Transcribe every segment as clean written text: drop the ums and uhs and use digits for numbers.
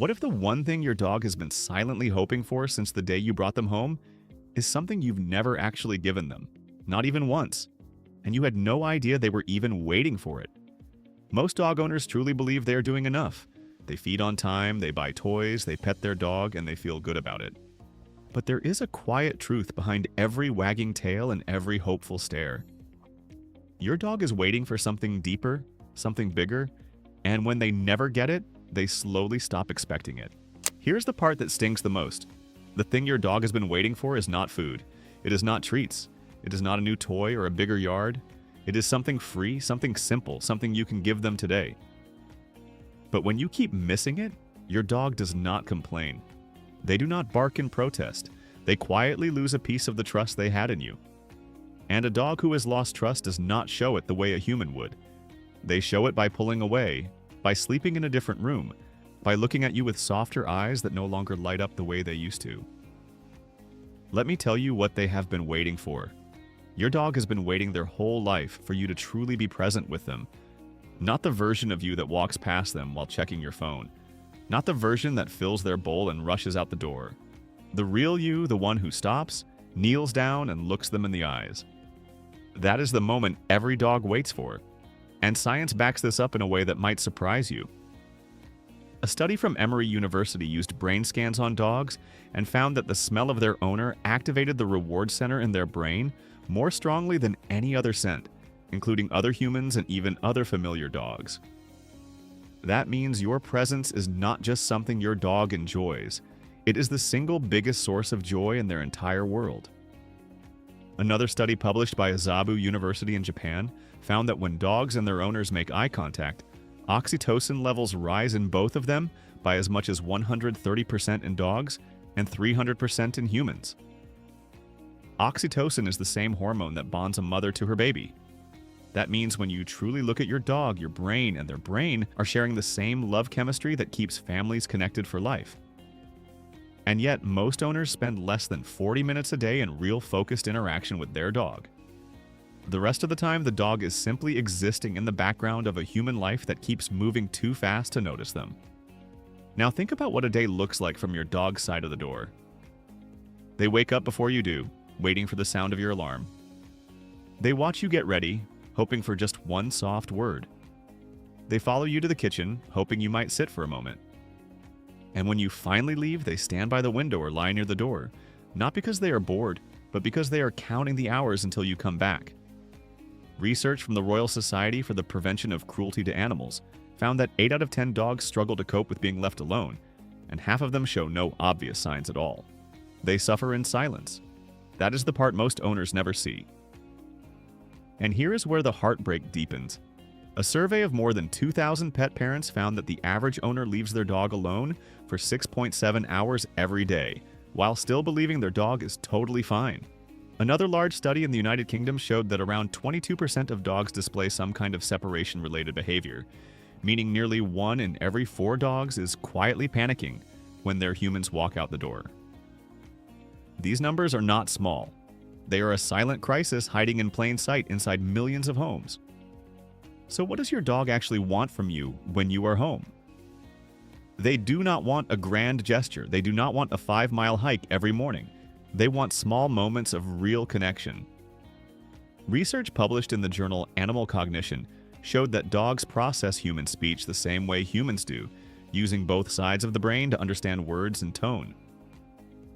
What if the one thing your dog has been silently hoping for since the day you brought them home is something you've never actually given them, not even once, and you had no idea they were even waiting for it? Most dog owners truly believe they are doing enough. They feed on time, they buy toys, they pet their dog, and they feel good about it. But there is a quiet truth behind every wagging tail and every hopeful stare. Your dog is waiting for something deeper, something bigger, and when they never get it, they slowly stop expecting it. Here's the part that stings the most. The thing your dog has been waiting for is not food. It is not treats. It is not a new toy or a bigger yard. It is something free, something simple, something you can give them today. But when you keep missing it, your dog does not complain. They do not bark in protest. They quietly lose a piece of the trust they had in you. And a dog who has lost trust does not show it the way a human would. They show it by pulling away, by sleeping in a different room, by looking at you with softer eyes that no longer light up the way they used to. Let me tell you what they have been waiting for. Your dog has been waiting their whole life for you to truly be present with them. Not the version of you that walks past them while checking your phone. Not the version that fills their bowl and rushes out the door. The real you, the one who stops, kneels down, and looks them in the eyes. That is the moment every dog waits for. And science backs this up in a way that might surprise you. A study from Emory University used brain scans on dogs and found that the smell of their owner activated the reward center in their brain more strongly than any other scent, including other humans and even other familiar dogs. That means your presence is not just something your dog enjoys. It is the single biggest source of joy in their entire world. Another study published by Azabu University in Japan found that when dogs and their owners make eye contact, oxytocin levels rise in both of them by as much as 130% in dogs and 300% in humans. Oxytocin is the same hormone that bonds a mother to her baby. That means when you truly look at your dog, your brain and their brain are sharing the same love chemistry that keeps families connected for life. And yet, most owners spend less than 40 minutes a day in real focused interaction with their dog. The rest of the time, the dog is simply existing in the background of a human life that keeps moving too fast to notice them. Now think about what a day looks like from your dog's side of the door. They wake up before you do, waiting for the sound of your alarm. They watch you get ready, hoping for just one soft word. They follow you to the kitchen, hoping you might sit for a moment. And when you finally leave, they stand by the window or lie near the door, not because they are bored, but because they are counting the hours until you come back. Research from the Royal Society for the Prevention of Cruelty to Animals found that 8 out of 10 dogs struggle to cope with being left alone, and half of them show no obvious signs at all. They suffer in silence. That is the part most owners never see. And here is where the heartbreak deepens. A survey of more than 2,000 pet parents found that the average owner leaves their dog alone for 6.7 hours every day, while still believing their dog is totally fine. Another large study in the United Kingdom showed that around 22% of dogs display some kind of separation-related behavior, meaning nearly 1 in every 4 dogs is quietly panicking when their humans walk out the door. These numbers are not small. They are a silent crisis hiding in plain sight inside millions of homes. So what does your dog actually want from you when you are home? They do not want a grand gesture. They do not want a 5-mile hike every morning. They want small moments of real connection. Research published in the journal Animal Cognition showed that dogs process human speech the same way humans do, using both sides of the brain to understand words and tone.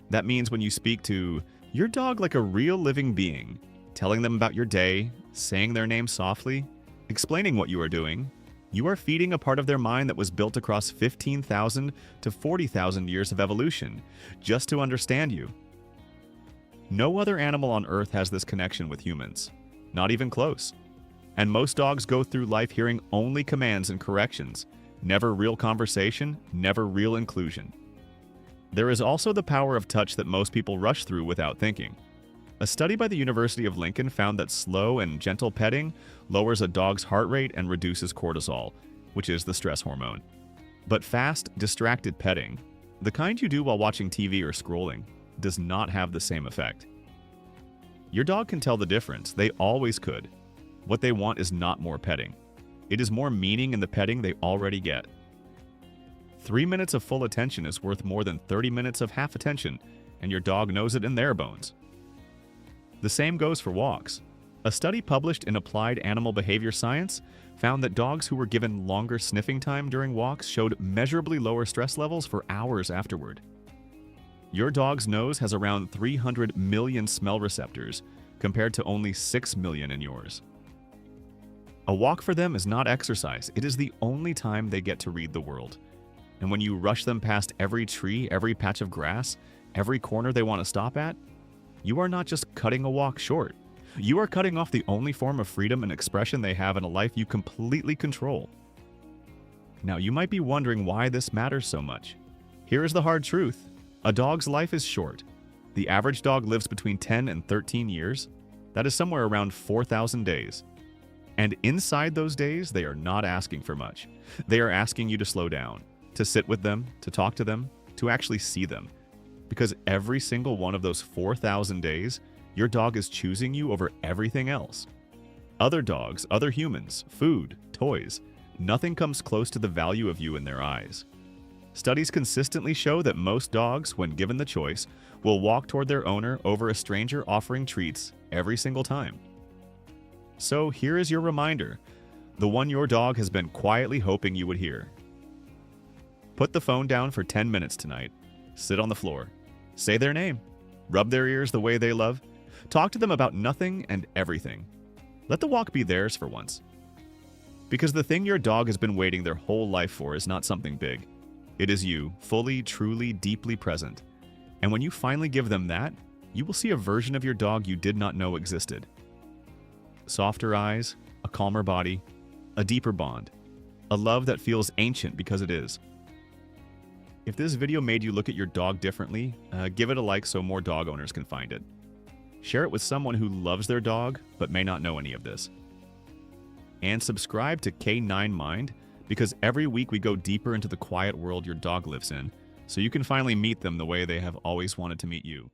That means when you speak to your dog like a real living being, telling them about your day, saying their name softly, explaining what you are doing, you are feeding a part of their mind that was built across 15,000 to 40,000 years of evolution just to understand you. No other animal on Earth has this connection with humans, not even close. And most dogs go through life hearing only commands and corrections, never real conversation, never real inclusion. There is also the power of touch that most people rush through without thinking. A study by the University of Lincoln found that slow and gentle petting lowers a dog's heart rate and reduces cortisol, which is the stress hormone. But fast, distracted petting, the kind you do while watching TV or scrolling, does not have the same effect. Your dog can tell the difference. They always could. What they want is not more petting. It is more meaning in the petting they already get. 3 minutes of full attention is worth more than 30 minutes of half attention, and your dog knows it in their bones. The same goes for walks. A study published in Applied Animal Behavior Science found that dogs who were given longer sniffing time during walks showed measurably lower stress levels for hours afterward. Your dog's nose has around 300 million smell receptors, compared to only 6 million in yours. A walk for them is not exercise, it is the only time they get to read the world. And when you rush them past every tree, every patch of grass, every corner they want to stop at, you are not just cutting a walk short. You are cutting off the only form of freedom and expression they have in a life you completely control. Now, you might be wondering why this matters so much. Here is the hard truth. A dog's life is short. The average dog lives between 10 and 13 years. That is somewhere around 4,000 days. And inside those days, they are not asking for much. They are asking you to slow down, to sit with them, to talk to them, to actually see them. Because every single one of those 4,000 days, your dog is choosing you over everything else. Other dogs, other humans, food, toys, nothing comes close to the value of you in their eyes. Studies consistently show that most dogs, when given the choice, will walk toward their owner over a stranger offering treats every single time. So here is your reminder, the one your dog has been quietly hoping you would hear. Put the phone down for 10 minutes tonight. Sit on the floor. Say their name. Rub their ears the way they love. Talk to them about nothing and everything. Let the walk be theirs for once. Because the thing your dog has been waiting their whole life for is not something big. It is you, fully, truly, deeply present. And when you finally give them that, you will see a version of your dog you did not know existed. Softer eyes, a calmer body, a deeper bond, a love that feels ancient because it is. If this video made you look at your dog differently, give it a like so more dog owners can find it. Share it with someone who loves their dog but may not know any of this. And subscribe to K9 Mind, because every week we go deeper into the quiet world your dog lives in, so you can finally meet them the way they have always wanted to meet you.